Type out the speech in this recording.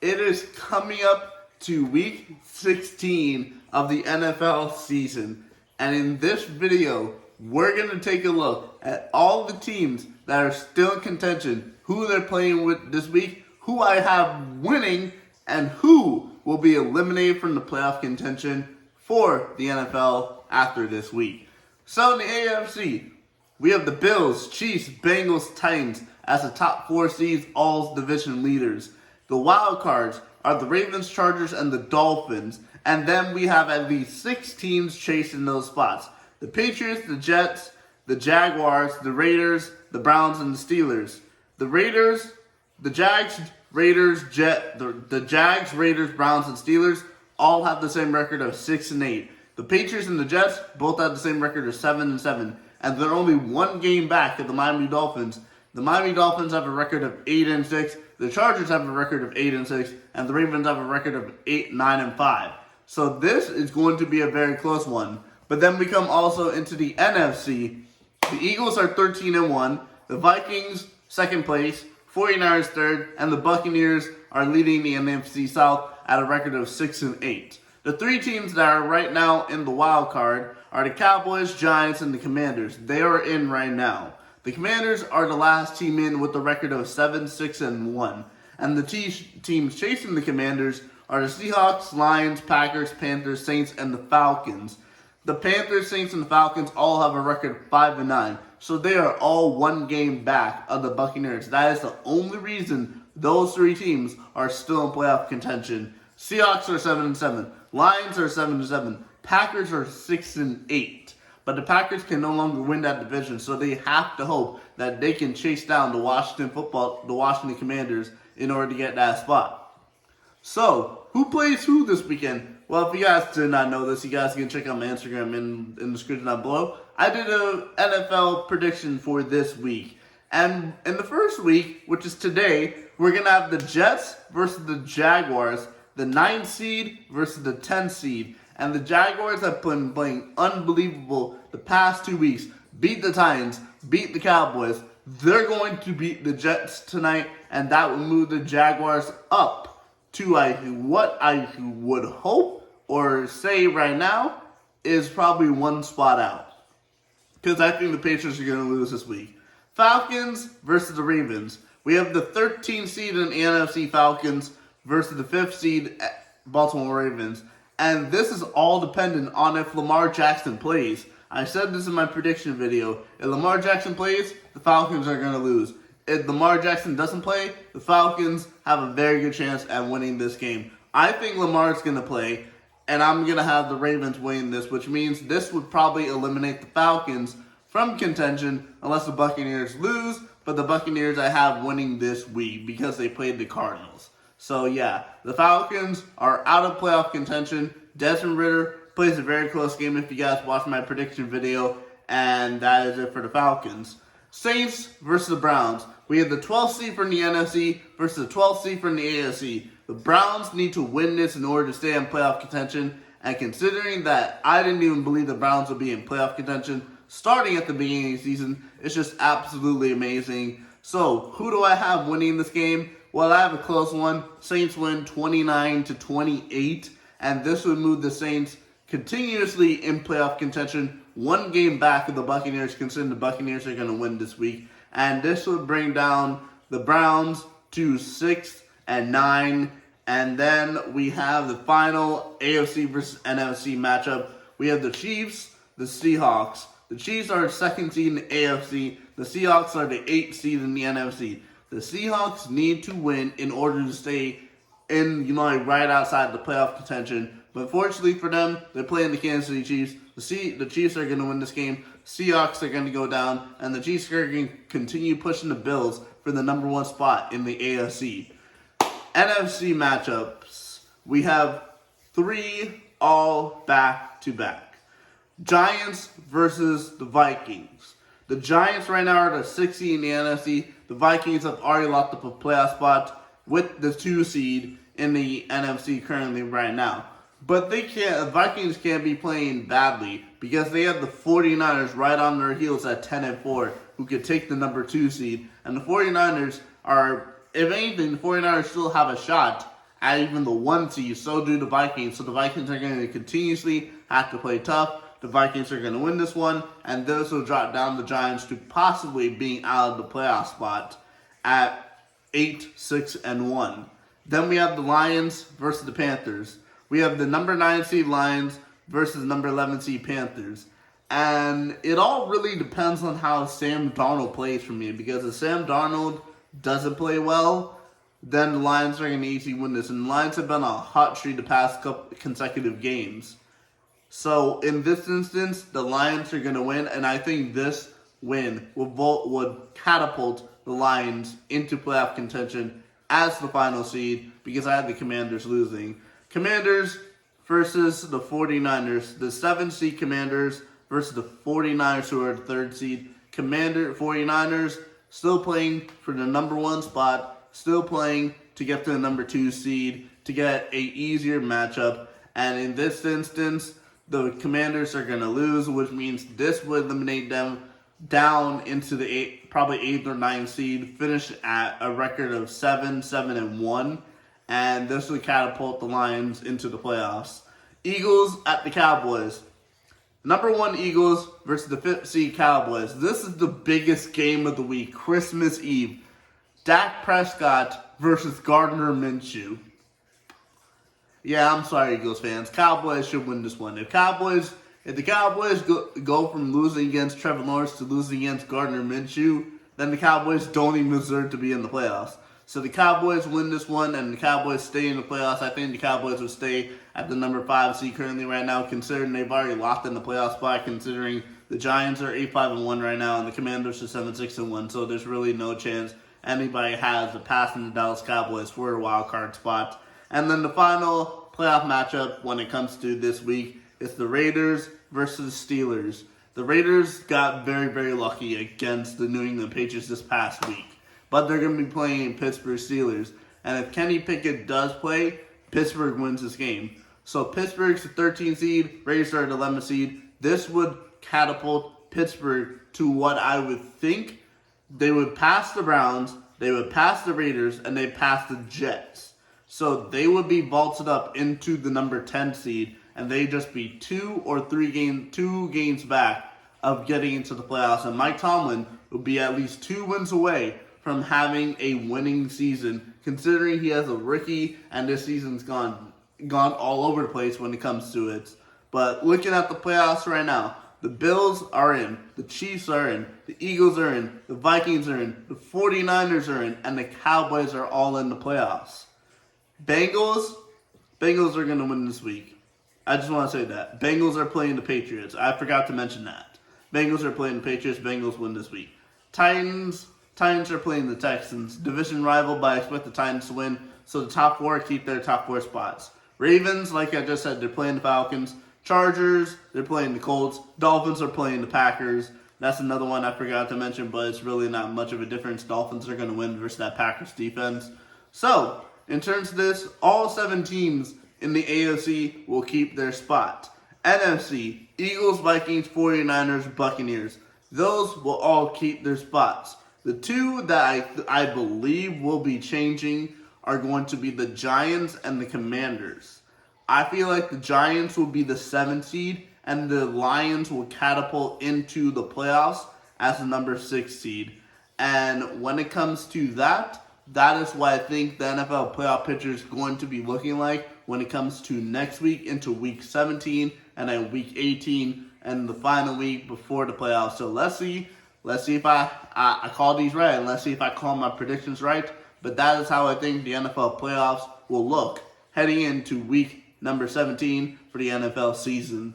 It is coming up to week 16 of the NFL season. And in this video, we're going to take a look at all the teams that are still in contention, who they're playing with this week, who I have winning, and who will be eliminated from the playoff contention for the NFL after this week. So in the AFC, we have the Bills, Chiefs, Bengals, Titans as the top 4 seeds, all division leaders. The wild cards are the Ravens, Chargers, and the Dolphins. And then we have at least 6 teams chasing those spots. The Patriots, the Jets, the Jaguars, the Raiders, the Browns, and the Steelers. The Raiders, the Jags, Raiders, the Jags, Raiders, Browns, and Steelers all have the same record of 6-8. The Patriots and the Jets both have the same record of 7-7. And they're only one game back of the Miami Dolphins. The Miami Dolphins have a record of 8-6. The Chargers have a record of 8-6, and the Ravens have a record of 8-9-5. So this is going to be a very close one. But then we come also into the NFC. The Eagles are 13-1. The Vikings second place. 49ers third, and the Buccaneers are leading the NFC South at a record of 6-8. The 3 teams that are right now in the wild card are the Cowboys, Giants, and the Commanders. They are in right now. The Commanders are the last team in with a record of 7-6-1. And the teams chasing the Commanders are the Seahawks, Lions, Packers, Panthers, Saints, and the Falcons. The Panthers, Saints, and the Falcons all have a record of 5-9. So they are all one game back of the Buccaneers. That is the only reason those 3 teams are still in playoff contention. Seahawks are 7-7. Lions are 7-7. Packers are 6-8. But the Packers can no longer win that division, so they have to hope that they can chase down the Washington Commanders in order to get that spot. So, who plays who this weekend? Well, if you guys did not know this, you guys can check out my Instagram in the description down below. I did an NFL prediction for this week. And in the first week, which is today, we're going to have the Jets versus the Jaguars, the 9th seed versus the 10th seed. And the Jaguars have been playing unbelievable the past 2 weeks. Beat the Titans, beat the Cowboys. They're going to beat the Jets tonight, and that will move the Jaguars up to what I would hope or say right now is probably one spot out. Because I think the Patriots are going to lose this week. Falcons versus the Ravens. We have the 13th seed in the NFC Falcons versus the 5th seed Baltimore Ravens. And this is all dependent on if Lamar Jackson plays. I said this in my prediction video. If Lamar Jackson plays, the Falcons are going to lose. If Lamar Jackson doesn't play, the Falcons have a very good chance at winning this game. I think Lamar's going to play, and I'm going to have the Ravens winning this, which means this would probably eliminate the Falcons from contention unless the Buccaneers lose. But the Buccaneers I have winning this week because they played the Cardinals. So yeah, the Falcons are out of playoff contention. Desmond Ridder plays a very close game if you guys watch my prediction video. And that is it for the Falcons. Saints versus the Browns. We have the 12th seed from the NFC versus the 12th seed from the AFC. The Browns need to win this in order to stay in playoff contention. And considering that I didn't even believe the Browns would be in playoff contention starting at the beginning of the season, it's just absolutely amazing. So, who do I have winning this game? Well, I have a close one. Saints win 29-28, and this would move the Saints continuously in playoff contention, one game back of the Buccaneers, considering the Buccaneers are going to win this week. And this would bring down the Browns to 6-9, and then we have the final AFC versus NFC matchup. We have the Chiefs, the Seahawks. The Chiefs are the 2nd seed in the AFC. The Seahawks are the 8th seed in the NFC. The Seahawks need to win in order to stay in, right outside the playoff contention. But fortunately for them, they're playing the Kansas City Chiefs. The Chiefs are going to win this game. Seahawks are going to go down. And the Chiefs are going to continue pushing the Bills for the number 1 spot in the AFC. NFC matchups. We have 3 all back-to-back. Giants versus the Vikings. The Giants right now are the 6th seed in the NFC. The Vikings have already locked up a playoff spot with the 2 seed in the NFC currently right now. But the Vikings can't be playing badly because they have the 49ers right on their heels at 10-4 who could take the number 2 seed. And the 49ers are, if anything, the 49ers still have a shot at even the 1 seed, so do the Vikings. So the Vikings are going to continuously have to play tough. The Vikings are going to win this one, and this will drop down the Giants to possibly being out of the playoff spot at 8-6-1. Then we have the Lions versus the Panthers. We have the number 9 seed Lions versus number 11 seed Panthers. And it all really depends on how Sam Darnold plays for me, because if Sam Darnold doesn't play well, then the Lions are going to easily win this. And the Lions have been on a hot streak the past couple consecutive games. So in this instance, the Lions are going to win, and I think this win would catapult the Lions into playoff contention as the final seed, because I had the Commanders losing. Commanders versus the 49ers. The 7th seed Commanders versus the 49ers, who are the 3rd seed. 49ers still playing for the number 1 spot, still playing to get to the number 2 seed, to get a easier matchup. And in this instance, the Commanders are going to lose, which means this would eliminate them down into the probably 8th or 9th seed, finish at a record of 7-1, and this would catapult the Lions into the playoffs. Eagles at the Cowboys. Number 1 Eagles versus the 5th seed Cowboys. This is the biggest game of the week, Christmas Eve. Dak Prescott versus Gardner Minshew. Yeah, I'm sorry, Eagles fans. Cowboys should win this one. If the Cowboys go from losing against Trevor Lawrence to losing against Gardner Minshew, then the Cowboys don't even deserve to be in the playoffs. So the Cowboys win this one, and the Cowboys stay in the playoffs. I think the Cowboys will stay at the number 5 seed currently right now, considering they've already locked in the playoff spot, considering the Giants are 8-5-1 right now, and the Commanders are 7-6-1. So there's really no chance anybody has a pass in the Dallas Cowboys for a wild card spot. And then the final playoff matchup when it comes to this week is the Raiders versus the Steelers. The Raiders got very, very lucky against the New England Patriots this past week, but they're going to be playing Pittsburgh Steelers. And if Kenny Pickett does play, Pittsburgh wins this game. So Pittsburgh's the 13th seed, Raiders are the 11th seed. This would catapult Pittsburgh to what I would think they would pass the Browns, they would pass the Raiders, and they'd pass the Jets. So they would be vaulted up into the number 10 seed, and they'd just be 2 games back of getting into the playoffs. And Mike Tomlin would be at least 2 wins away from having a winning season, considering he has a rookie and this season's gone all over the place when it comes to it. But looking at the playoffs right now, the Bills are in, the Chiefs are in, the Eagles are in, the Vikings are in, the 49ers are in, and the Cowboys are all in the playoffs. Bengals are going to win this week. I just want to say that. Bengals are playing the Patriots. I forgot to mention that. Bengals are playing the Patriots. Bengals win this week. Titans are playing the Texans. Division rival, but I expect the Titans to win. So the top 4 keep their top 4 spots. Ravens, like I just said, they're playing the Falcons. Chargers, they're playing the Colts. Dolphins are playing the Packers. That's another one I forgot to mention, but it's really not much of a difference. Dolphins are going to win versus that Packers defense. So, in terms of this, all 7 teams in the AFC will keep their spot. NFC, Eagles, Vikings, 49ers, Buccaneers. Those will all keep their spots. The 2 that I believe will be changing are going to be the Giants and the Commanders. I feel like the Giants will be the 7th seed, and the Lions will catapult into the playoffs as the number 6 seed. And when it comes to that is what I think the NFL playoff picture is going to be looking like when it comes to next week into week 17 and then week 18 and the final week before the playoffs. So let's see if I call these right, and let's see if I call my predictions right. But that is how I think the NFL playoffs will look heading into week number 17 for the NFL season.